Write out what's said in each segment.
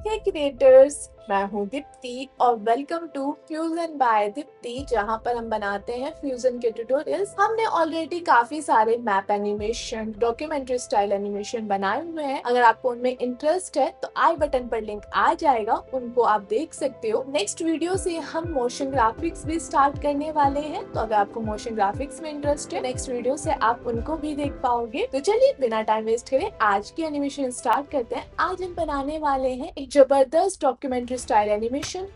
हे creators, मैं हूँ दीप्ति और welcome to Fusion by Deepti, जहाँ पर हम बनाते हैं फ्यूजन के ट्यूटोरियल्स। हमने ऑलरेडी काफी सारे map animation, documentary style animation बनाए हुए हैं। अगर आपको उनमें इंटरेस्ट है तो आई बटन पर लिंक आ जाएगा, उनको आप देख सकते हो। नेक्स्ट वीडियो से हम मोशन ग्राफिक्स भी स्टार्ट करने वाले हैं, तो अगर आपको मोशन ग्राफिक्स में इंटरेस्ट है, नेक्स्ट वीडियो से आप उनको भी देख पाओगे। तो चलिए बिना टाइम वेस्ट करे आज की एनिमेशन स्टार्ट करते हैं। आज हम बनाने वाले हैं एक जबरदस्त डॉक्यूमेंट्री स्टाइल एनिमेशन।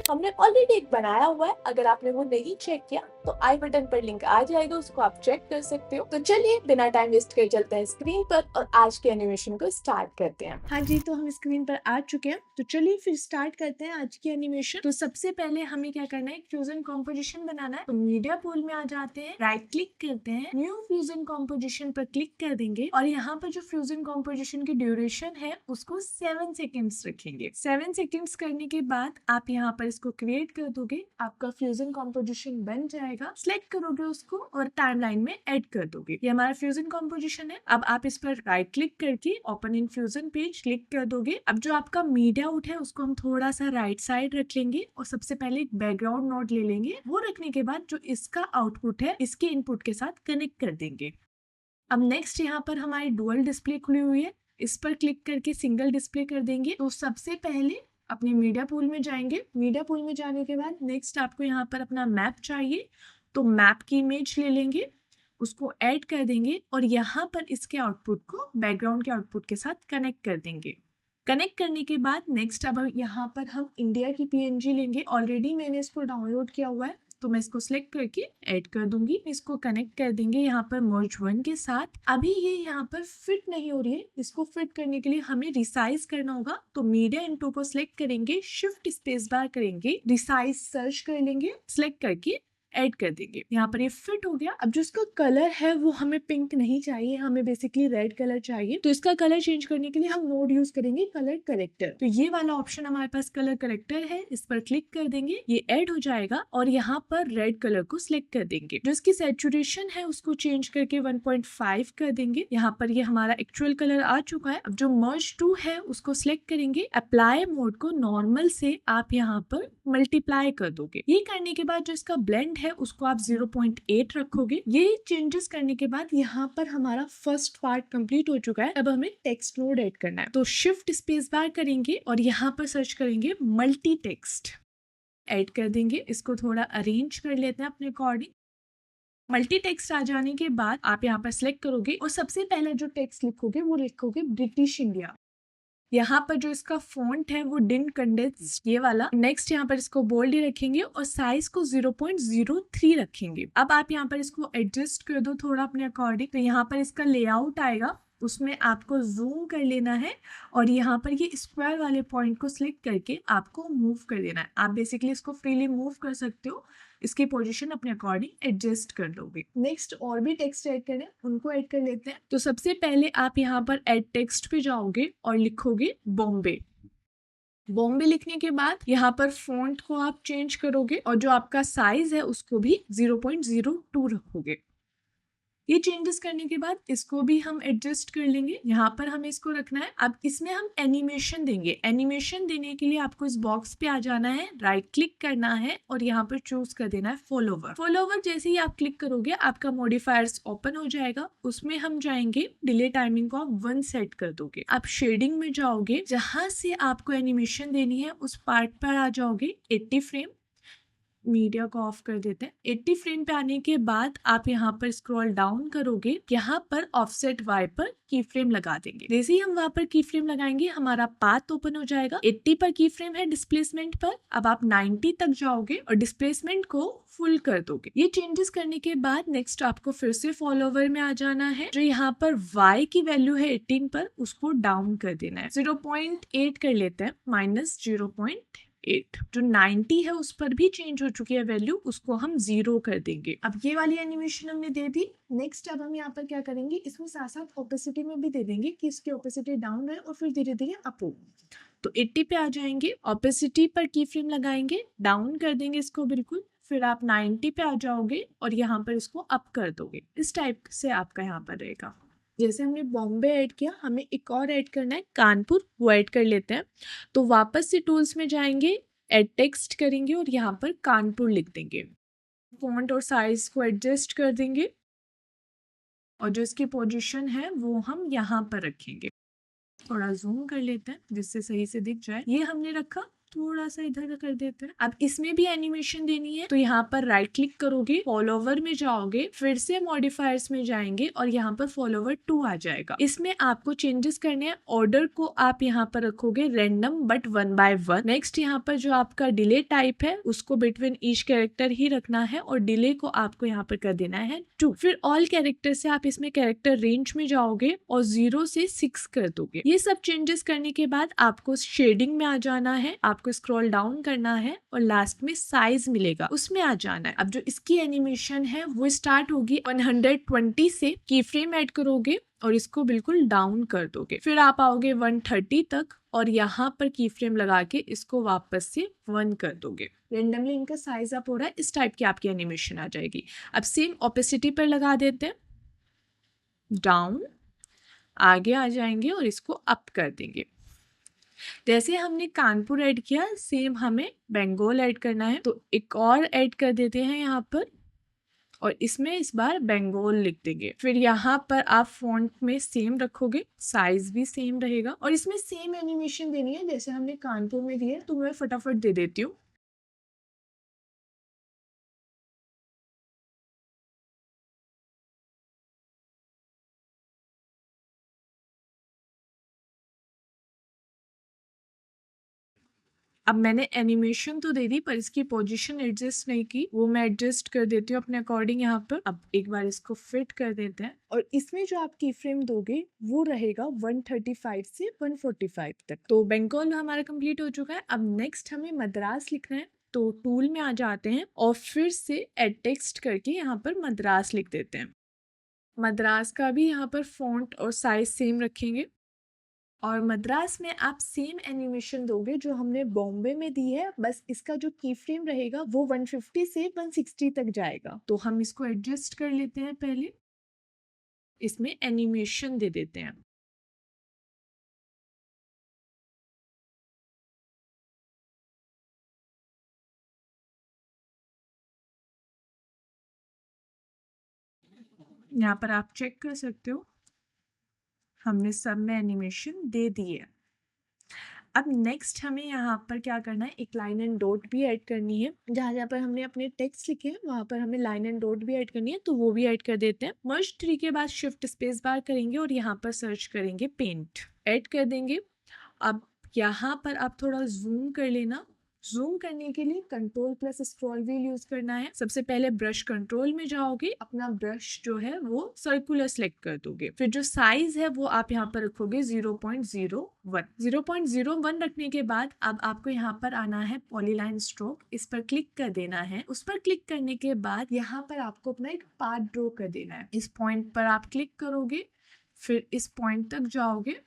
हमने ऑलरेडी एक बनाया हुआ है, अगर आपने वो नहीं चेक किया तो आई बटन पर लिंक आ जाएगा, उसको आप चेक कर सकते हो। तो चलिए बिना टाइम वेस्ट कर चलते हैं स्क्रीन पर और आज के एनिमेशन को स्टार्ट करते हैं। हाँ जी, तो हम स्क्रीन पर आ चुके हैं, तो चलिए फिर स्टार्ट करते हैं आज की एनिमेशन। तो सबसे पहले हमें क्या करना है, फ्यूजन कॉम्पोजिशन बनाना है। तो मीडिया पूल में आ जाते हैं, राइट क्लिक करते हैं, न्यू फ्यूजन कॉम्पोजिशन पर क्लिक कर देंगे और यहाँ पर जो फ्यूजन कॉम्पोजिशन की ड्यूरेशन है उसको 7 सेकेंड्स रखेंगे। 7 सेकेंड्स करने के बाद आप यहाँ पर इसको क्रिएट कर दोगे, आपका फ्यूजन कॉम्पोजिशन बन जाएगा। सिलेक्ट करोगे उसको और टाइमलाइन में ऐड कर दोगे। ये हमारा फ्यूजन कॉम्पोजिशन है। अब आप इस पर राइट क्लिक करके open in fusion page click कर दोगे। अब जो आपका मीडिया आउट है उसको हम थोड़ा सा राइट साइड रख लेंगे और सबसे पहले एक बैकग्राउंड नोड ले लेंगे। वो रखने के बाद जो इसका आउटपुट है इसके इनपुट के साथ कनेक्ट कर देंगे। अब नेक्स्ट यहाँ पर हमारी डुअल डिस्प्ले खुली हुई है, इस पर क्लिक करके सिंगल डिस्प्ले कर देंगे। तो सबसे पहले अपने मीडिया पूल में जाएंगे। मीडिया पूल में जाने के बाद नेक्स्ट आपको यहाँ पर अपना मैप चाहिए, तो मैप की इमेज ले लेंगे, उसको ऐड कर देंगे और यहाँ पर इसके आउटपुट को बैकग्राउंड के आउटपुट के साथ कनेक्ट कर देंगे। कनेक्ट करने के बाद नेक्स्ट अब यहाँ पर हम इंडिया की पीएनजी लेंगे। ऑलरेडी मैंने इसको डाउनलोड किया हुआ है, तो मैं इसको सिलेक्ट करके ऐड कर दूंगी। इसको कनेक्ट कर देंगे यहाँ पर मर्ज वन के साथ। अभी ये यहाँ पर फिट नहीं हो रही है, इसको फिट करने के लिए हमें रिसाइज करना होगा। तो मीडिया इनटू को सिलेक्ट करेंगे, शिफ्ट स्पेस बार करेंगे, रिसाइज सर्च कर लेंगे, सिलेक्ट करके ऐड कर देंगे। यहाँ पर ये फिट हो गया। अब जो इसका कलर है वो हमें पिंक नहीं चाहिए, हमें बेसिकली रेड कलर चाहिए। तो इसका कलर चेंज करने के लिए हम नोड यूज करेंगे कलर करेक्टर। तो ये वाला ऑप्शन हमारे पास कलर करेक्टर है, इस पर क्लिक कर देंगे, ये ऐड हो जाएगा और यहाँ पर रेड कलर को सिलेक्ट कर देंगे। जो इसकी सैचुरेशन है उसको चेंज करके 1.5 कर देंगे। यहाँ पर ये हमारा एक्चुअल कलर आ चुका है। अब जो मर्ज टू है उसको सिलेक्ट करेंगे, अप्लाई मोड को नॉर्मल से आप यहाँ पर मल्टीप्लाई कर दोगे। ये करने के बाद जो इसका ब्लेंड है उसको आप 0.8 रखोगे। ये चेंजेस करने के बाद यहाँ पर हमारा फर्स्ट पार्ट कंप्लीट हो चुका है। अब हमें टेक्स्ट नोड ऐड करना है, तो शिफ्ट स्पेस बार करेंगे और यहाँ पर सर्च करेंगे मल्टी टेक्स्ट, ऐड कर देंगे। इसको थोड़ा अरेंज कर लेते हैं अपने अकॉर्डिंग। मल्टी टेक्स्ट आ जाने के बाद आप यहाँ पर सिलेक्ट करोगे और सबसे पहले जो टेक्स्ट लिखोगे वो लिखोगे ब्रिटिश इंडिया। यहाँ पर जो इसका फॉन्ट है वो डिन कंडेंस ये वाला। नेक्स्ट यहाँ पर इसको बोल्ड ही रखेंगे और साइज को 0.03 रखेंगे। अब आप यहाँ पर इसको एडजस्ट कर दो थोड़ा अपने अकॉर्डिंग। तो यहाँ पर इसका लेआउट आएगा, उसमें आपको जूम कर लेना है और यहाँ पर ये स्क्वायर वाले पॉइंट को सिलेक्ट करके आपको मूव कर देना है। आप बेसिकली इसको फ्रीली मूव कर सकते हो, इसकी पोजीशन अपने अकॉर्डिंग एडजस्ट कर लोगे। नेक्स्ट और भी टेक्स्ट ऐड करें, उनको ऐड कर लेते हैं। तो सबसे पहले आप यहाँ पर ऐड टेक्स्ट पे जाओगे और लिखोगे बॉम्बे। बॉम्बे लिखने के बाद यहाँ पर फॉन्ट को आप चेंज करोगे और जो आपका साइज है उसको भी 0.02 रखोगे। ये चेंजेस करने के बाद इसको भी हम एडजस्ट कर लेंगे। यहाँ पर हमें इसको रखना है। अब इसमें हम एनिमेशन देंगे। एनिमेशन देने के लिए आपको इस बॉक्स पे आ जाना है, राइट क्लिक करना है और यहाँ पर चूज कर देना है फॉलोवर। फॉलोवर जैसे ही आप क्लिक करोगे आपका मॉडिफायर्स ओपन हो जाएगा। उसमें हम जाएंगे, डिले टाइमिंग को आप 1 सेट कर दोगे। आप शेडिंग में जाओगे, जहां से आपको एनिमेशन देनी है उस पार्ट पर आ जाओगे। 80 फ्रेम, मीडिया को ऑफ कर देते हैं। 80 फ्रेम पे आने के बाद आप यहाँ पर स्क्रॉल डाउन करोगे, यहाँ पर ऑफसेट वाई पर की फ्रेम लगा देंगे। जैसे ही हम वहां पर की फ्रेम लगाएंगे हमारा पाथ ओपन हो जाएगा। 80 पर की फ्रेम है डिस्प्लेसमेंट पर, अब आप 90 तक जाओगे और डिस्प्लेसमेंट को फुल कर दोगे। ये चेंजेस करने के बाद नेक्स्ट आपको फिर से फॉलोवर में आ जाना है। जो यहाँ पर y की वैल्यू है 18 पर, उसको डाउन कर देना है। 0.8 कर लेते हैं, -0.8। 8। जो 90 है उस पर भी चेंज हो चुकी है वैल्यू, उसको हम 0 कर देंगे। अब ये वाली एनिमेशन हमने दे दी। नेक्स्ट अब हम यहाँ पर क्या करेंगे, इसमें साथ साथ ओपेसिटी में भी दे देंगे कि इसकी ओपेसिटी डाउन रहे और फिर धीरे धीरे अप हो। तो 80 पे आ जाएंगे, ओपेसिटी पर की फ्रेम लगाएंगे, डाउन कर देंगे इसको बिल्कुल, फिर आप 90 पे आ जाओगे और यहाँ पर इसको अप कर दोगे। इस टाइप से आपका यहाँ पर रहेगा। जैसे हमने बॉम्बे ऐड किया, हमें एक और ऐड करना है कानपुर, वो ऐड कर लेते हैं। तो वापस से टूल्स में जाएंगे, ऐड टेक्स्ट करेंगे और यहाँ पर कानपुर लिख देंगे। फॉन्ट और साइज को एडजस्ट कर देंगे और जो इसकी पोजीशन है वो हम यहाँ पर रखेंगे। थोड़ा जूम कर लेते हैं जिससे सही से दिख जाए। ये हमने रखा, थोड़ा सा इधर कर देते हैं। अब इसमें भी एनिमेशन देनी है, तो यहाँ पर राइट क्लिक करोगे, फॉलोवर में जाओगे, फिर से मॉडिफायर्स में जाएंगे और यहाँ पर फॉलोवर 2 आ जाएगा। इसमें आपको चेंजेस करने हैं। ऑर्डर को आप यहाँ पर रखोगे रैंडम बट 1 by 1। नेक्स्ट यहाँ पर जो आपका डिले टाइप है उसको बिटवीन ईच कैरेक्टर ही रखना है और डिले को आपको यहाँ पर कर देना है 2। फिर ऑल कैरेक्टर से आप इसमें कैरेक्टर रेंज में जाओगे और 0 से 6 कर दोगे। ये सब चेंजेस करने के बाद आपको शेडिंग में आ जाना है, आपको स्क्रॉल डाउन करना है और लास्ट में साइज मिलेगा उसमें आ जाना है। अब जो इसकी एनिमेशन है वो स्टार्ट होगी 120 से, की फ्रेम ऐड करोगे और इसको बिल्कुल डाउन कर दोगे। फिर आप आओगे 130 तक और यहाँ पर की फ्रेम लगा के इसको वापस से 1 कर दोगे। रेंडमली इनका साइज अप हो रहा है, इस टाइप की आपकी एनिमेशन आ जाएगी। अब सेम ओपेसिटी पर लगा देते हैं, डाउन, आगे आ जाएंगे और इसको अप कर देंगे। जैसे हमने कानपुर ऐड किया, सेम हमें बंगाल ऐड करना है, तो एक और ऐड कर देते हैं यहाँ पर और इसमें इस बार बंगाल लिख देंगे। फिर यहाँ पर आप फॉन्ट में सेम रखोगे, साइज भी सेम रहेगा और इसमें सेम एनिमेशन देनी है जैसे हमने कानपुर में दी है। तो मैं फटाफट दे देती हूँ। अब मैंने एनिमेशन तो दे दी पर इसकी पोजीशन एडजस्ट नहीं की, वो मैं एडजस्ट कर देती हूँ अपने अकॉर्डिंग यहाँ पर। अब एक बार इसको फिट कर देते हैं और इसमें जो आप की फ्रेम दोगे वो रहेगा 135 से 145 तक। तो बंगाल हमारा कंप्लीट हो चुका है। अब नेक्स्ट हमें मद्रास लिखना है, तो टूल में आ जाते हैं और फिर से एड टेक्स्ट करके यहाँ पर मद्रास लिख देते हैं। मद्रास का भी यहाँ पर फॉन्ट और साइज सेम रखेंगे और मद्रास में आप सेम एनिमेशन दोगे जो हमने बॉम्बे में दी है, बस इसका जो की फ्रेम रहेगा वो 150 से 160 तक जाएगा। तो हम इसको एडजस्ट कर लेते हैं, पहले इसमें एनिमेशन दे देते हैं। यहाँ पर आप चेक कर सकते हो हमने सब में एनिमेशन दे दी है। अब नेक्स्ट हमें यहाँ पर क्या करना है, एक लाइन एंड डॉट भी ऐड करनी है। जहाँ जहाँ पर हमने अपने टेक्स्ट लिखे हैं वहाँ पर हमें लाइन एंड डॉट भी ऐड करनी है, तो वो भी ऐड कर देते हैं। मर्ज ट्री के बाद शिफ्ट स्पेस बार करेंगे और यहाँ पर सर्च करेंगे पेंट, ऐड कर देंगे। अब यहाँ पर आप थोड़ा जूम कर लेना। जूम करने के लिए control plus scroll wheel use करना है। सबसे पहले ब्रश कंट्रोल में जाओगे, अपना ब्रश जो है वो सर्कुलर सेलेक्ट कर दोगे। फिर जो साइज है वो आप यहाँ पर रखोगे 0.01। 0.01 रखने के बाद अब आपको यहाँ पर आना है पॉलीलाइन स्ट्रोक, इस पर क्लिक कर देना है। उस पर क्लिक करने के बाद यहाँ पर आपको अपना एक पाथ ड्रॉ कर देना है। इस पॉइंट पर आप क्लिक करोगे, फिर इस पॉइंट तक जाओगे।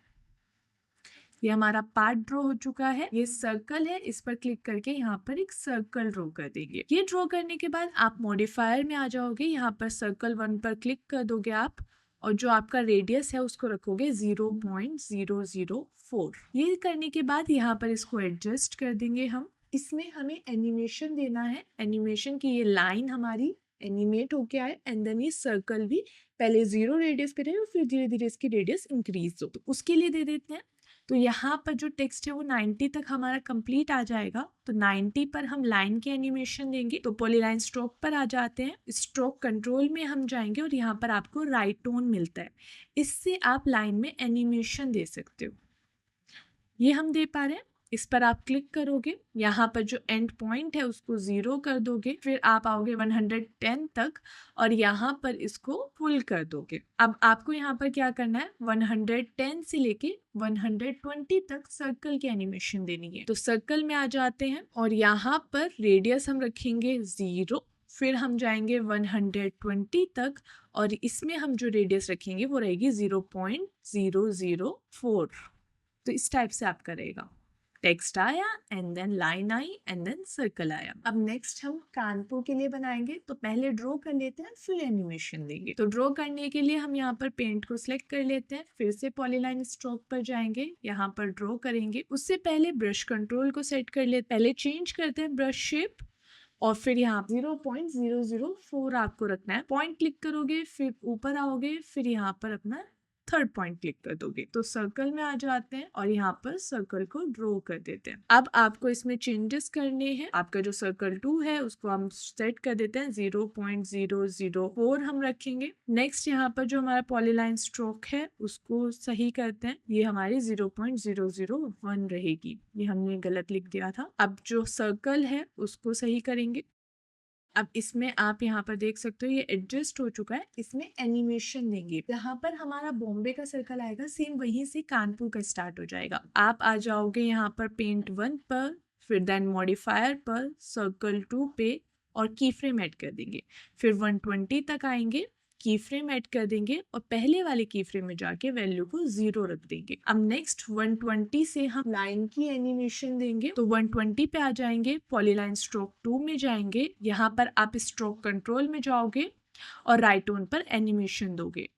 ये हमारा पार्ट ड्रॉ हो चुका है। ये सर्कल है, इस पर क्लिक करके यहाँ पर एक सर्कल ड्रॉ कर देंगे। ये ड्रॉ करने के बाद आप मॉडिफायर में आ जाओगे, यहाँ पर सर्कल 1 पर क्लिक कर दोगे आप और जो आपका रेडियस है उसको रखोगे 0.004। ये करने के बाद यहाँ पर इसको एडजस्ट कर देंगे हम। इसमें हमें एनिमेशन देना है। एनिमेशन की ये लाइन हमारी एनिमेट होके आए एंड देन ये सर्कल भी पहले 0 रेडियस पे रहे और फिर धीरे धीरे इसकी रेडियस इंक्रीज हो, तो उसके लिए दे देते हैं। तो यहाँ पर जो टेक्स्ट है वो 90 तक हमारा कंप्लीट आ जाएगा। तो 90 पर हम लाइन की एनिमेशन देंगे। तो पॉलीलाइन स्ट्रोक पर आ जाते हैं, स्ट्रोक कंट्रोल में हम जाएंगे और यहाँ पर आपको राइट टोन मिलता है, इससे आप लाइन में एनिमेशन दे सकते हो। ये हम दे पा रहे हैं। इस पर आप क्लिक करोगे, यहाँ पर जो एंड पॉइंट है उसको 0 कर दोगे, फिर आप आओगे 110 तक और यहाँ पर इसको फुल कर दोगे। अब आपको यहाँ पर क्या करना है, 110 से लेके 120 तक सर्कल की एनिमेशन देनी है। तो सर्कल में आ जाते हैं और यहाँ पर रेडियस हम रखेंगे 0, फिर हम जाएंगे 120 तक और इसमें हम जो रेडियस रखेंगे वो रहेगी 0.004। तो इस टाइप से आप करेगा, टेक्स्ट आया एंड देन लाइन आई एंड देन सर्कल आया। अब नेक्स्ट हम कानपुर के लिए बनाएंगे, तो पहले ड्रॉ कर लेते हैं फिर एनिमेशन देंगे। तो ड्रॉ करने के लिए हम यहाँ पर पेंट को सिलेक्ट कर लेते हैं, फिर से पॉलीलाइन स्ट्रोक पर जाएंगे, यहाँ पर ड्रॉ करेंगे। उससे पहले ब्रश कंट्रोल को सेट कर लेते, पहले चेंज करते हैं ब्रश शेप और फिर यहाँ 0.004 आपको रखना है। पॉइंट क्लिक करोगे, फिर ऊपर आओगे, फिर यहाँ पर अपना थर्ड पॉइंट क्लिक कर दोगे तो सर्कल में आ जाते हैं और यहाँ पर सर्कल को ड्रॉ कर देते हैं। अब आपको इसमें चेंजेस करने हैं। आपका जो सर्कल 2 है उसको हम सेट कर देते हैं 0.004 हम रखेंगे। नेक्स्ट यहाँ पर जो हमारा पॉलीलाइन स्ट्रोक है उसको सही करते हैं, ये हमारी 0.001 रहेगी, ये हमने गलत लिख दिया था। अब जो सर्कल है उसको सही करेंगे। अब इसमें आप यहाँ पर देख सकते हो ये एडजस्ट हो चुका है, इसमें एनिमेशन देंगे। यहाँ पर हमारा बॉम्बे का सर्कल आएगा, सेम वहीं से कानपुर का स्टार्ट हो जाएगा। आप आ जाओगे यहाँ पर पेंट 1 पर, फिर देन मॉडिफायर पर, सर्कल 2 पे और की फ्रेम ऐड कर देंगे। फिर 120 तक आएंगे, की फ्रेम ऐड कर देंगे और पहले वाले की फ्रेम में जाके वैल्यू को 0 रख देंगे। अब नेक्स्ट 120 से हम लाइन की एनिमेशन देंगे, तो 120 पे आ जाएंगे, पॉलीलाइन स्ट्रोक 2 में जाएंगे, यहाँ पर आप स्ट्रोक कंट्रोल में जाओगे और राइट ऑन पर एनिमेशन दोगे,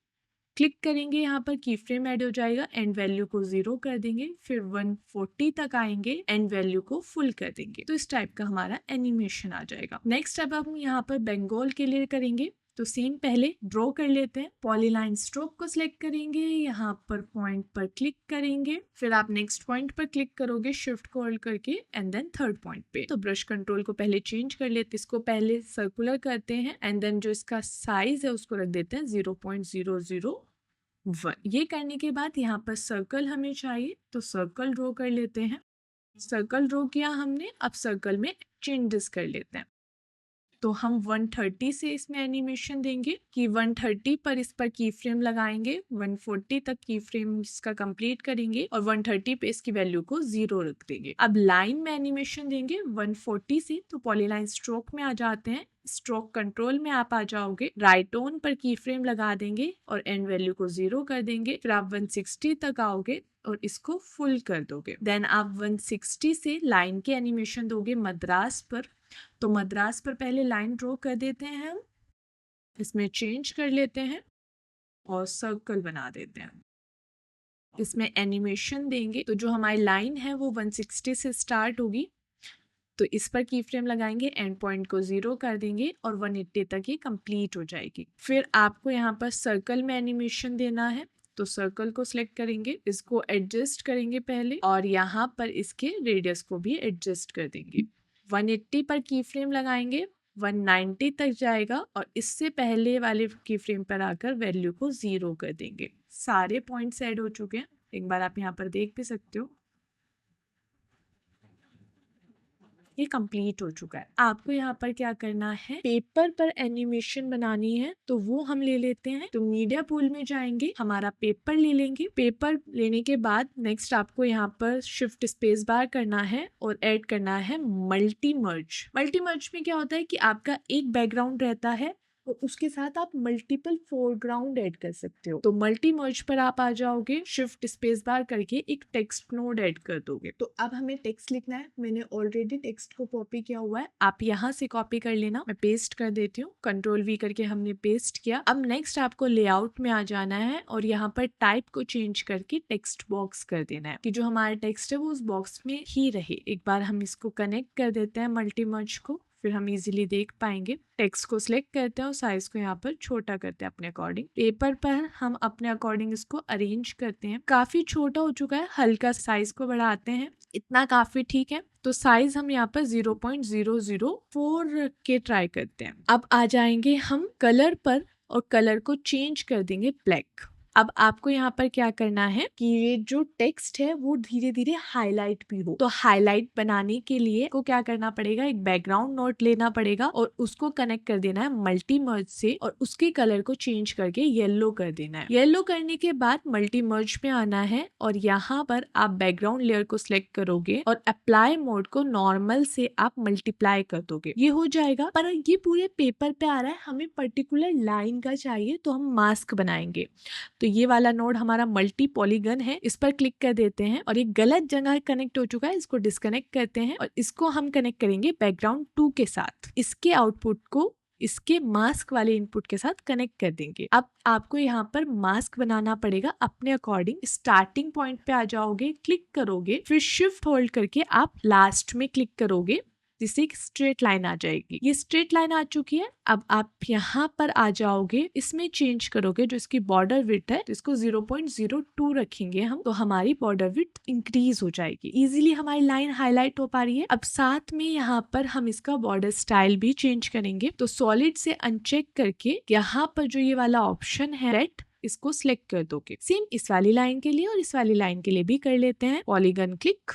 क्लिक करेंगे, यहाँ पर की फ्रेम ऐड हो जाएगा, एंड वैल्यू को 0 कर देंगे, फिर 140 तक आएंगे, एंड वैल्यू को फुल कर देंगे। तो इस टाइप का हमारा एनिमेशन आ जाएगा। नेक्स्ट अब हम यहाँ पर बंगाल के लिए करेंगे, तो सेम पहले ड्रॉ कर लेते हैं, पॉलीलाइन स्ट्रोक को सिलेक्ट करेंगे, यहाँ पर पॉइंट पर क्लिक करेंगे, फिर आप नेक्स्ट पॉइंट पर क्लिक करोगे शिफ्ट को होल्ड करके एंड देन थर्ड पॉइंट पे। तो ब्रश कंट्रोल को पहले चेंज कर लेते हैं, इसको पहले सर्कुलर करते हैं एंड देन जो इसका साइज है उसको रख देते हैं 0.001। ये करने के बाद यहाँ पर सर्कल हमें चाहिए, तो सर्कल ड्रॉ कर लेते हैं। सर्कल ड्रॉ किया हमने, अब सर्कल में चेंजेस कर लेते हैं। तो हम 130 से इसमें एनिमेशन देंगे कि 130 पर इस पर की फ्रेम लगाएंगे, 140 तक की फ्रेम इसका कंप्लीट करेंगे और 130 पे इसकी वैल्यू को 0 रख देंगे। अब लाइन में एनिमेशन देंगे 140 से, तो पॉलीलाइन स्ट्रोक में आ जाते हैं, स्ट्रोक कंट्रोल में आप आ जाओगे, राइट ऑन पर की फ्रेम लगा देंगे और एंड वैल्यू को 0 कर देंगे, फिर आप 160 तक आओगे और इसको फुल कर दोगे। देन आप 160 से लाइन की एनिमेशन दोगे मद्रास पर, तो मद्रास पर पहले लाइन ड्रॉ कर देते हैं हम, इसमें चेंज कर लेते हैं और सर्कल बना देते हैं, इसमें एनिमेशन देंगे। तो जो हमारी लाइन है वो 160 से स्टार्ट होगी, तो इस पर की फ्रेम लगाएंगे, एंड पॉइंट को 0 कर देंगे और 180 तक ये कंप्लीट हो जाएगी। फिर आपको यहाँ पर सर्कल में एनिमेशन देना है, तो सर्कल को सिलेक्ट करेंगे, इसको एडजस्ट करेंगे पहले और यहाँ पर इसके रेडियस को भी एडजस्ट कर देंगे। 180 पर की फ्रेम लगाएंगे, 190 तक जाएगा और इससे पहले वाले की फ्रेम पर आकर वैल्यू को 0 कर देंगे। सारे पॉइंट्स ऐड हो चुके हैं, एक बार आप यहाँ पर देख भी सकते हो, ये कंप्लीट हो चुका है। आपको यहाँ पर क्या करना है, पेपर पर एनिमेशन बनानी है, तो वो हम ले लेते हैं। तो मीडिया पूल में जाएंगे, हमारा पेपर ले लेंगे। पेपर लेने के बाद नेक्स्ट आपको यहाँ पर शिफ्ट स्पेस बार करना है और ऐड करना है मल्टी मर्ज। मल्टी मर्ज में क्या होता है कि आपका एक बैकग्राउंड रहता है और उसके साथ आप मल्टीपल फोरग्राउंड ऐड कर सकते हो। तो मल्टी मर्ज पर आप आ जाओगे, शिफ्ट स्पेस बार करके एक टेक्स्ट नोड ऐड कर दोगे। तो अब हमें टेक्स्ट लिखना है, मैंने ऑलरेडी टेक्स्ट को कॉपी किया हुआ है, आप यहाँ से कॉपी कर लेना, मैं पेस्ट कर देती हूँ, कंट्रोल वी करके हमने पेस्ट किया। अब नेक्स्ट आपको लेआउट में आ जाना है और यहाँ पर टाइप को चेंज करके टेक्स्ट बॉक्स कर देना है कि जो हमारा टेक्स्ट है वो उस बॉक्स में ही रहे। एक बार हम इसको कनेक्ट कर देते हैं मल्टी मर्ज को, फिर हम इजीली देख पाएंगे। टेक्स्ट को सिलेक्ट करते हैं और साइज को यहाँ पर छोटा करते हैं अपने अकॉर्डिंग। पेपर पर हम अपने अकॉर्डिंग इसको अरेंज करते हैं। काफी छोटा हो चुका है, हल्का साइज को बढ़ाते हैं, इतना काफी ठीक है। तो साइज हम यहाँ पर 0.004 के ट्राई करते हैं। अब आ जाएंगे हम कलर पर और कलर को चेंज कर देंगे ब्लैक। अब आपको यहाँ पर क्या करना है कि ये जो टेक्स्ट है वो धीरे धीरे हाईलाइट भी हो। तो हाईलाइट बनाने के लिए को क्या करना पड़ेगा, एक बैकग्राउंड नोट लेना पड़ेगा और उसको कनेक्ट कर देना है मल्टी मर्ज से और उसके कलर को चेंज करके येलो कर देना है। येलो करने के बाद मल्टी मर्ज में आना है और यहाँ पर आप बैकग्राउंड लेयर को सिलेक्ट करोगे और अप्लाई मोड को नॉर्मल से आप मल्टीप्लाई कर दोगे। ये हो जाएगा, पर ये पूरे पेपर पे आ रहा है, हमें पर्टिकुलर लाइन का चाहिए तो हम मास्क बनाएंगे। तो ये वाला नोड हमारा मल्टी पॉलीगन है, इस पर क्लिक कर देते हैं और ये गलत जगह कनेक्ट हो चुका है, इसको डिस्कनेक्ट करते हैं और इसको हम कनेक्ट करेंगे बैकग्राउंड 2 के साथ। इसके आउटपुट को इसके मास्क वाले इनपुट के साथ कनेक्ट कर देंगे। अब आपको यहाँ पर मास्क बनाना पड़ेगा अपने अकॉर्डिंग। स्टार्टिंग पॉइंट पे आ जाओगे, क्लिक करोगे, फिर शिफ्ट होल्ड करके आप लास्ट में क्लिक करोगे जिससे एक स्ट्रेट लाइन आ जाएगी। ये स्ट्रेट लाइन आ चुकी है। अब आप यहाँ पर आ जाओगे, इसमें चेंज करोगे जो इसकी बॉर्डर विड्थ है, तो इसको 0.02 रखेंगे हम, तो हमारी बॉर्डर विड्थ इंक्रीज हो जाएगी। इजीली हमारी लाइन हाईलाइट हो पा रही है। अब साथ में यहाँ पर हम इसका बॉर्डर स्टाइल भी चेंज करेंगे। तो सॉलिड से अनचेक करके यहाँ पर जो ये वाला ऑप्शन है रेड, इसको सिलेक्ट कर दोगे। सेम इस वाली लाइन के लिए और इस वाली लाइन के लिए भी कर लेते हैं। पॉलीगन क्लिक,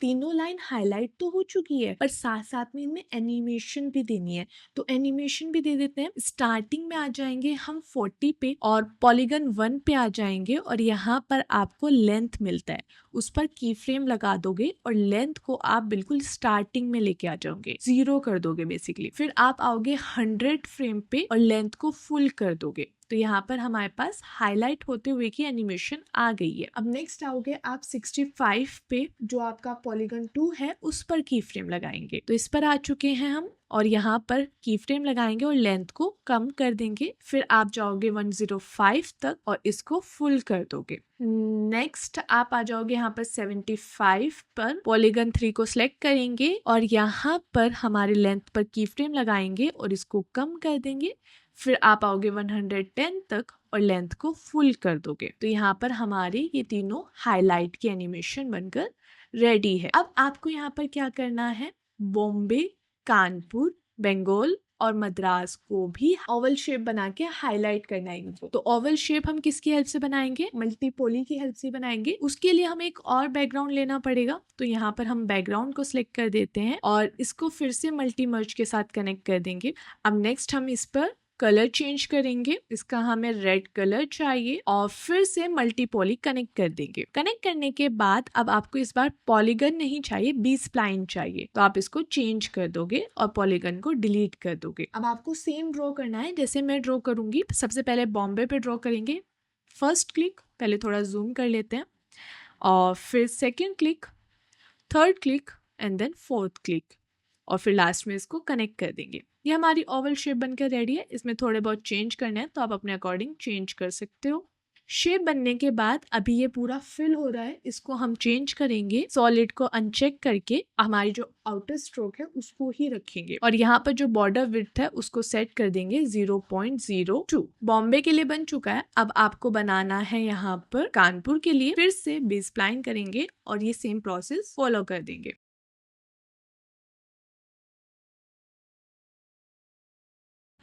तीनों लाइन हाईलाइट तो हो चुकी है, पर साथ साथ में इनमें एनिमेशन भी देनी है, तो एनिमेशन भी दे देते हैं। स्टार्टिंग में आ जाएंगे हम 40 पे और पॉलीगन 1 पे आ जाएंगे और यहाँ पर आपको लेंथ मिलता है, उस पर की फ्रेम लगा दोगे और लेंथ को आप बिल्कुल स्टार्टिंग में लेके आ जाओगे, 0 कर दोगे बेसिकली। फिर आप आओगे 100 फ्रेम पे और लेंथ को फुल कर दोगे। तो यहाँ पर हमारे पास हाईलाइट होते हुए की एनिमेशन आ गई है। अब नेक्स्ट आओगे आप 65 पे, जो आपका पॉलीगन 2 है उस पर की फ्रेम लगाएंगे। तो इस पर आ चुके हैं हम और यहाँ पर की फ्रेम लगाएंगे और लेंथ को कम कर देंगे। फिर आप जाओगे 105 तक और इसको फुल कर दोगे। नेक्स्ट आप आ जाओगे यहाँ पर 75 पर, पॉलीगन 3 को सिलेक्ट करेंगे और यहाँ पर हमारे लेंथ पर की फ्रेम लगाएंगे और इसको कम कर देंगे। फिर आप आओगे 110 तक और लेंथ को फुल कर दोगे। तो यहाँ पर हमारे ये तीनों हाईलाइट की एनिमेशन बनकर रेडी है। अब आपको यहाँ पर क्या करना है, बॉम्बे, कानपुर, बंगाल और मद्रास को भी ओवल शेप बना के हाईलाइट करना है इनको। तो ओवल शेप हम किसकी हेल्प से बनाएंगे, मल्टीपोली की हेल्प से बनाएंगे। उसके लिए हमें एक और बैकग्राउंड लेना पड़ेगा। तो यहाँ पर हम बैकग्राउंड को सिलेक्ट कर देते हैं और इसको फिर से मल्टी मर्ज के साथ कनेक्ट कर देंगे। अब नेक्स्ट हम इस पर कलर चेंज करेंगे, इसका हमें रेड कलर चाहिए और फिर से मल्टीपॉली कनेक्ट कर देंगे। कनेक्ट करने के बाद अब आपको इस बार पॉलीगन नहीं चाहिए, बी स्प्लाइन चाहिए, तो आप इसको चेंज कर दोगे और पॉलीगन को डिलीट कर दोगे। अब आपको सेम ड्रॉ करना है जैसे मैं ड्रॉ करूंगी। सबसे पहले बॉम्बे पे ड्रॉ करेंगे, फर्स्ट क्लिक, पहले थोड़ा जूम कर लेते हैं और फिर second click, third click and then fourth click और फिर लास्ट में इसको कनेक्ट कर देंगे। ये हमारी ओवल शेप बनकर रेडी है। इसमें थोड़े बहुत चेंज करने हैं तो आप अपने अकॉर्डिंग चेंज कर सकते हो। शेप बनने के बाद अभी ये पूरा फिल हो रहा है, इसको हम चेंज करेंगे। सॉलिड को अनचेक करके हमारी जो आउटर स्ट्रोक है उसको ही रखेंगे और यहाँ पर जो बॉर्डर विड्थ है उसको सेट कर देंगे 0.02। बॉम्बे के लिए बन चुका है। अब आपको बनाना है यहाँ पर कानपुर के लिए, फिर से बी स्प्लाइन करेंगे और ये सेम प्रोसेस फॉलो कर देंगे।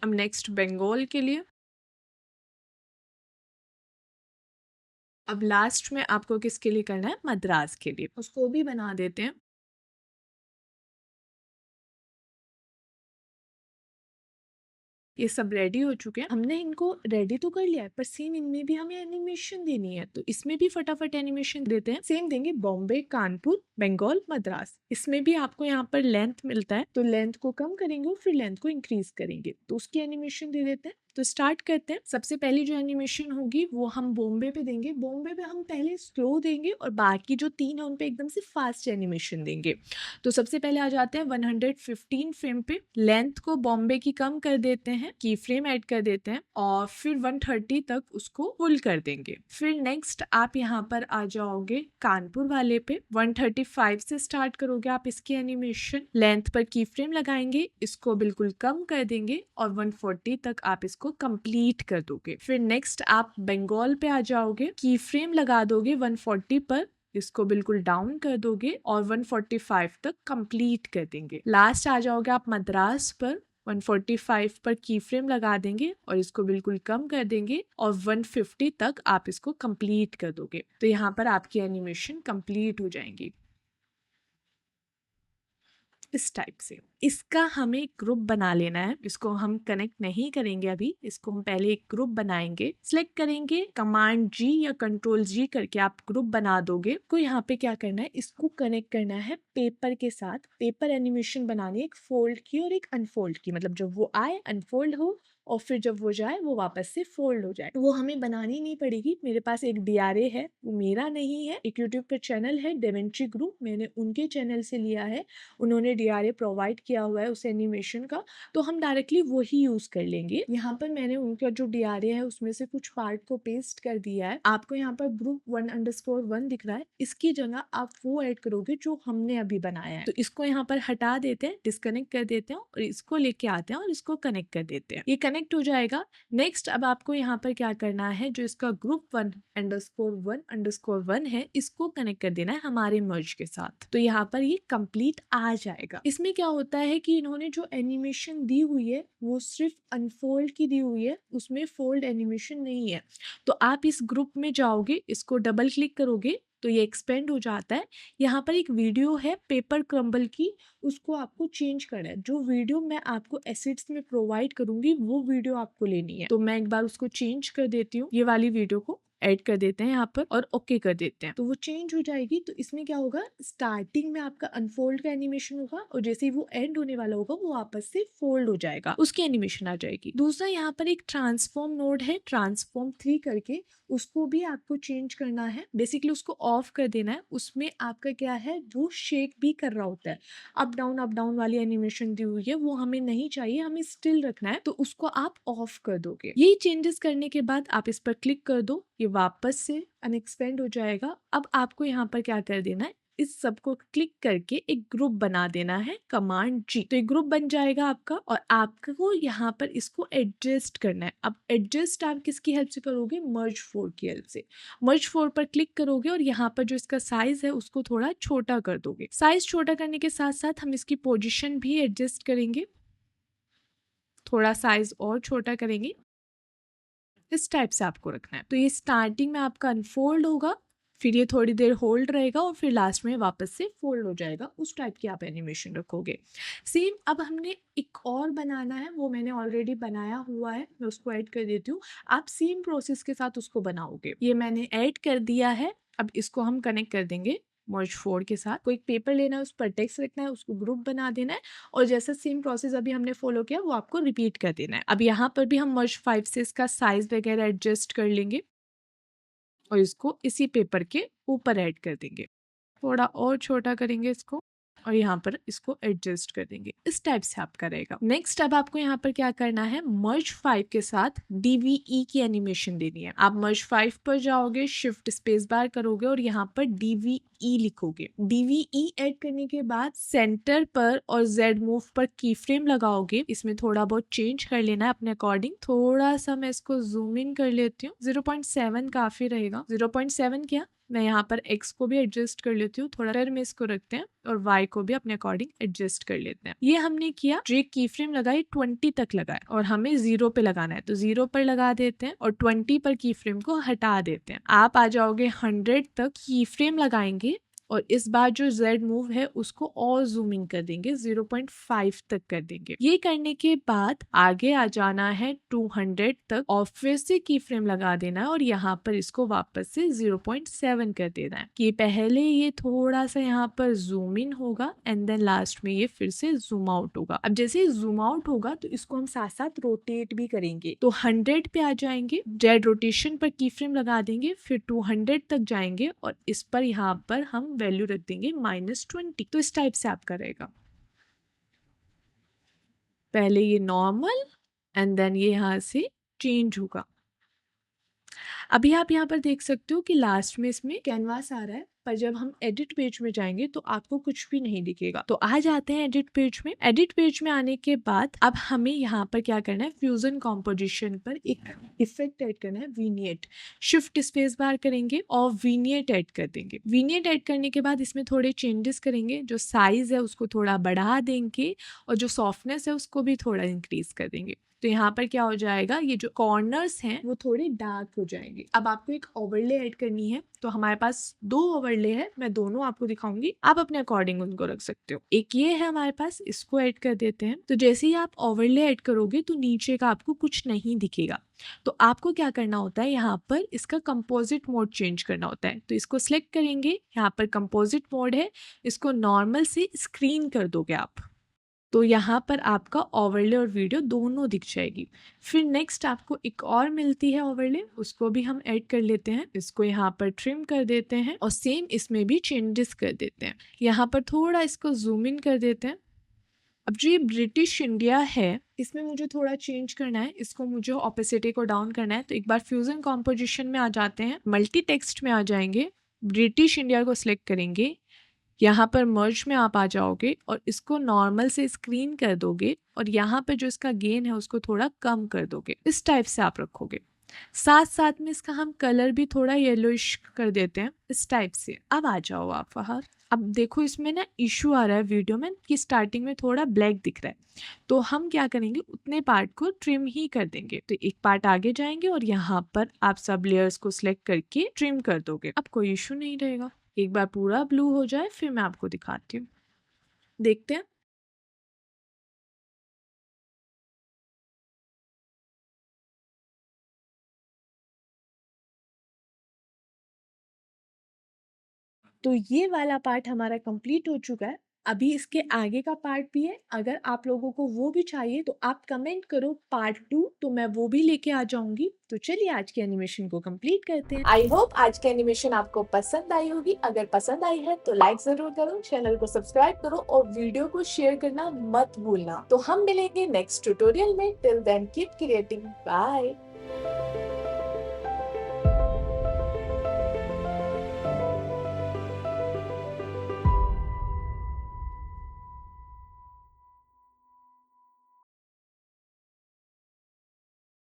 अब नेक्स्ट बंगाल के लिए। अब लास्ट में आपको किसके लिए करना है, मद्रास के लिए, उसको भी बना देते हैं। ये सब रेडी हो चुके हैं, हमने इनको रेडी तो कर लिया है, पर सेम इनमें भी हमें एनिमेशन देनी है, तो इसमें भी फटाफट एनिमेशन देते हैं। सेम देंगे बॉम्बे, कानपुर, बंगाल, मद्रास। इसमें भी आपको यहाँ पर लेंथ मिलता है, तो लेंथ को कम करेंगे और फिर लेंथ को इंक्रीज करेंगे, तो उसकी एनिमेशन दे देते हैं। तो स्टार्ट करते हैं। सबसे पहली जो एनिमेशन होगी वो हम बॉम्बे पे देंगे। बॉम्बे पे हम पहले स्लो देंगे और बाकी जो 3 है उन पे एकदम से फास्ट एनिमेशन देंगे। तो सबसे पहले आ जाते हैं 115 फ्रेम पे। लेंथ को बॉम्बे की कम कर देते हैं, की फ्रेम ऐड कर देते हैं और फिर 130 तक उसको फुल कर देंगे। फिर नेक्स्ट आप यहाँ पर आ जाओगे कानपुर वाले पे, 135 से स्टार्ट करोगे आप इसकी एनिमेशन। लेंथ पर की फ्रेम लगाएंगे, इसको बिल्कुल कम कर देंगे और 140 तक आप इसको कंप्लीट कर दोगे। फिर नेक्स्ट आप बंगाल पे आ जाओगे, की फ्रेम लगा दोगे 140 पर, इसको बिल्कुल डाउन कर दोगे और 145 तक कंप्लीट कर देंगे। लास्ट आ जाओगे आप मद्रास पर, 145 पर की फ्रेम लगा देंगे और इसको बिल्कुल कम कर देंगे और 150 तक आप इसको कंप्लीट कर दोगे। तो यहाँ पर आपकी एनिमेशन कंप्लीट हो जाएंगी इस टाइप से। इसका हमें एक ग्रुप बना लेना है, इसको हम कनेक्ट नहीं करेंगे अभी, इसको हम पहले एक ग्रुप बनाएंगे। सिलेक्ट करेंगे कमांड जी या कंट्रोल जी करके आप ग्रुप बना दोगे। को यहाँ पे क्या करना है, इसको कनेक्ट करना है पेपर के साथ। पेपर एनिमेशन बनानी है, एक फोल्ड की और एक अनफोल्ड की, मतलब जब वो आए अनफोल्ड हो और फिर जब वो जाए वो वापस से फोल्ड हो जाए। वो हमें बनानी नहीं पड़ेगी। मेरे पास एक DRA है, वो मेरा नहीं है, एक यूट्यूब पे चैनल है डेवेंट्री ग्रुप, मैंने उनके चैनल से लिया है, उन्होंने DRA प्रोवाइड किया हुआ है उस एनिमेशन का, तो हम डायरेक्टली वही यूज कर लेंगे। यहाँ पर मैंने उनका जो DRA है उसमें से कुछ पार्ट को पेस्ट कर दिया है। आपको यहाँ पर ग्रुप 1_1 दिख रहा है, इसकी जगह आप वो ऐड करोगे जो हमने अभी बनाया है। तो इसको यहाँ पर हटा देते हैं, डिस्कनेक्ट कर देते हैं और इसको लेके आते हैं और इसको कनेक्ट कर देते हैं। ये कनेक्ट हो जाएगा। नेक्स्ट अब आपको यहाँ पर क्या करना है, जो इसका ग्रुप 1_1_1 है, इसको कनेक्ट कर देना है हमारे मर्ज के साथ। तो यहाँ पर ये कंप्लीट आ जाएगा। इसमें क्या होता है कि इन्होंने जो एनिमेशन दी हुई है वो सिर्फ अनफोल्ड की दी हुई है, उसमें फोल्ड एनिमेशन नहीं है। तो आप इस ग्रुप में जाओगे, इसको डबल क्लिक करोगे तो ये एक्सपेंड हो जाता है। यहाँ पर एक वीडियो है पेपर क्रम्बल की, उसको आपको चेंज करना है। जो वीडियो मैं आपको एसिड्स में प्रोवाइड करूंगी वो वीडियो आपको लेनी है। तो मैं एक बार उसको चेंज कर देती हूँ, ये वाली वीडियो को ऐड कर देते हैं यहाँ पर और ओके कर देते हैं, तो वो चेंज हो जाएगी। तो इसमें क्या होगा, स्टार्टिंग में आपका अनफोल्ड का एनिमेशन होगा और जैसे ही वो एंड होने वाला होगा वो वापस से फोल्ड हो जाएगा, उसकी एनिमेशन आ जाएगी। दूसरा यहाँ पर एक ट्रांसफॉर्म नोड है, ट्रांसफॉर्म 3 करके, उसको भी आपको चेंज करना है। बेसिकली उसको ऑफ कर देना है। उसमें आपका क्या है, वो शेक भी कर रहा होता है, अप डाउन वाली एनिमेशन दी हुई है, वो हमें नहीं चाहिए, हमें स्टिल रखना है, तो उसको आप ऑफ कर दोगे। ये चेंजेस करने के बाद आप इस पर क्लिक कर दो, ये वापस से अनएक्सपेंड हो जाएगा। अब आपको यहाँ पर क्या कर देना है, इस सबको क्लिक करके एक ग्रुप बना देना है कमांड जी। तो एक ग्रुप बन जाएगा आपका और आपको यहाँ पर इसको एडजस्ट करना है। अब एडजस्ट आप किसकी हेल्प से करोगे, मर्ज 4 की हेल्प से। मर्ज 4 पर क्लिक करोगे और यहाँ पर जो इसका साइज है उसको थोड़ा छोटा कर दोगे। साइज छोटा करने के साथ साथ हम इसकी पोजीशन भी एडजस्ट करेंगे, थोड़ा साइज और छोटा करेंगे। इस टाइप से आपको रखना है। तो ये स्टार्टिंग में आपका अनफोल्ड होगा, फिर ये थोड़ी देर होल्ड रहेगा और फिर लास्ट में वापस से फोल्ड हो जाएगा। उस टाइप की आप एनिमेशन रखोगे। सेम अब हमने एक और बनाना है, वो मैंने ऑलरेडी बनाया हुआ है, मैं उसको ऐड कर देती हूँ। आप सेम प्रोसेस के साथ उसको बनाओगे। ये मैंने ऐड कर दिया है। अब इसको हम कनेक्ट कर देंगे मर्ज 4 के साथ। कोई पेपर लेना है, उस पर टेक्स्ट लिखना है, उसको ग्रुप बना देना है और जैसा सेम प्रोसेस अभी हमने फॉलो किया वो आपको रिपीट कर देना है। अब यहाँ पर भी हम मर्ज 5 से इसका साइज वगैरह एडजस्ट कर लेंगे और इसको इसी पेपर के ऊपर ऐड कर देंगे, थोड़ा और छोटा करेंगे इसको और यहाँ पर इसको एडजस्ट कर देंगे। इस टाइप से आप करेगा। नेक्स्ट अब आपको यहाँ पर क्या करना है, मर्ज 5 के साथ DVE की एनिमेशन देनी है। आप मर्ज 5 पर जाओगे, शिफ्ट स्पेस बार करोगे और यहाँ पर DVE लिखोगे। DVE ऐड करने के बाद सेंटर पर और Z मूव पर की फ्रेम लगाओगे। इसमें थोड़ा बहुत चेंज कर लेना है अपने अकॉर्डिंग। थोड़ा सा मैं इसको जूम इन कर लेती हूँ, 0.7 काफी रहेगा। 0.7 क्या, मैं यहाँ पर x को भी एडजस्ट कर लेती हूँ, थोड़ा देर में इसको रखते हैं और y को भी अपने अकॉर्डिंग एडजस्ट कर लेते हैं। ये हमने किया। जो की फ्रेम लगाई 20 तक लगाए और हमें 0 पे लगाना है, तो 0 पर लगा देते हैं और 20 पर की फ्रेम को हटा देते हैं। आप आ जाओगे 100 तक, की फ्रेम लगाएंगे और इस बार जो Z मूव है उसको और जूम इन कर देंगे, 0.5 तक कर देंगे। ये करने के बाद आगे आ जाना है 200 तक और फिर से की फ्रेम लगा देना है और यहाँ पर इसको वापस से 0.7 कर देना है कि पहले ये थोड़ा सा यहाँ पर जूम इन होगा एंड देन लास्ट में ये फिर से जूम आउट होगा। अब जैसे ही जूम आउट होगा तो इसको हम साथ साथ रोटेट भी करेंगे। तो 100 पे आ जाएंगे, Z रोटेशन पर की फ्रेम लगा देंगे, फिर 200 तक जाएंगे और इस पर यहाँ पर हम वैल्यू रख देंगे -20। तो इस टाइप से आप करेगा। पहले ये नॉर्मल एंड देन ये यहाँ से चेंज होगा। अभी आप यहाँ पर देख सकते हो कि लास्ट में इसमें कैनवास आ रहा है पर जब हम एडिट पेज में जाएंगे तो आपको कुछ भी नहीं दिखेगा। तो आ जाते हैं एडिट पेज में। एडिट पेज में आने के बाद अब हमें यहाँ पर क्या करना है, फ्यूजन कॉम्पोजिशन पर एक इफेक्ट ऐड करना है, विनिएट। शिफ्ट स्पेस बार करेंगे और विनिएट ऐड कर देंगे। विनिएट ऐड करने के बाद इसमें थोड़े चेंजेस करेंगे, जो साइज है उसको थोड़ा बढ़ा देंगे और जो सॉफ्टनेस है उसको भी थोड़ा इंक्रीज कर देंगे। तो यहाँ पर क्या हो जाएगा, ये जो कॉर्नर्स हैं वो थोड़े डार्क हो जाएंगे। अब आपको एक ओवरले ऐड करनी है, तो हमारे पास 2 ओवरले है, मैं दोनों आपको दिखाऊंगी, आप अपने अकॉर्डिंग उनको रख सकते हो। एक ये है हमारे पास, इसको ऐड कर देते हैं। तो जैसे ही आप ओवरले ऐड करोगे तो नीचे का आपको कुछ नहीं दिखेगा। तो आपको क्या करना होता है, यहाँ पर इसका कंपोजिट मोड चेंज करना होता है। तो इसको सिलेक्ट करेंगे, यहाँ पर कंपोजिट मोड है, इसको नॉर्मल से स्क्रीन कर दोगे आप, तो यहाँ पर आपका ओवरले और वीडियो दोनों दिख जाएगी। फिर नेक्स्ट आपको एक और मिलती है ओवरले, उसको भी हम ऐड कर लेते हैं। इसको यहाँ पर ट्रिम कर देते हैं और सेम इसमें भी चेंजेस कर देते हैं। यहाँ पर थोड़ा इसको जूम इन कर देते हैं। अब जो ये ब्रिटिश इंडिया है, इसमें मुझे थोड़ा चेंज करना है, इसको मुझे ओपेसिटी को डाउन करना है। तो एक बार फ्यूजन कॉम्पोजिशन में आ जाते हैं, मल्टी टेक्स्ट में आ जाएंगे, ब्रिटिश इंडिया को सिलेक्ट करेंगे, यहाँ पर मर्ज में आप आ जाओगे और इसको नॉर्मल से स्क्रीन कर दोगे और यहाँ पे जो इसका गेन है उसको थोड़ा कम कर दोगे। इस टाइप से आप रखोगे। साथ साथ में इसका हम कलर भी थोड़ा येलोइश कर देते हैं, इस टाइप से। अब आ जाओ आप बाहर। अब देखो इसमें ना इशू आ रहा है वीडियो में कि स्टार्टिंग में थोड़ा ब्लैक दिख रहा है, तो हम क्या करेंगे, उतने पार्ट को ट्रिम ही कर देंगे। तो एक पार्ट आगे जाएंगे और यहाँ पर आप सब लेयर्स को सिलेक्ट करके ट्रिम कर दोगे। अब कोई इशू नहीं रहेगा। एक बार पूरा ब्लू हो जाए फिर मैं आपको दिखाती हूँ, देखते हैं। तो ये वाला पार्ट हमारा कंप्लीट हो चुका है। अभी इसके आगे का पार्ट भी है, अगर आप लोगों को वो भी चाहिए तो आप कमेंट करो पार्ट 2, तो मैं वो भी लेके आ जाऊंगी। तो चलिए आज के एनिमेशन को कंप्लीट करते हैं। आई होप आज की एनिमेशन आपको पसंद आई होगी। अगर पसंद आई है तो लाइक जरूर करो, चैनल को सब्सक्राइब करो और वीडियो को शेयर करना मत भूलना। तो हम मिलेंगे नेक्स्ट ट्यूटोरियल में। Till then keep creating, bye.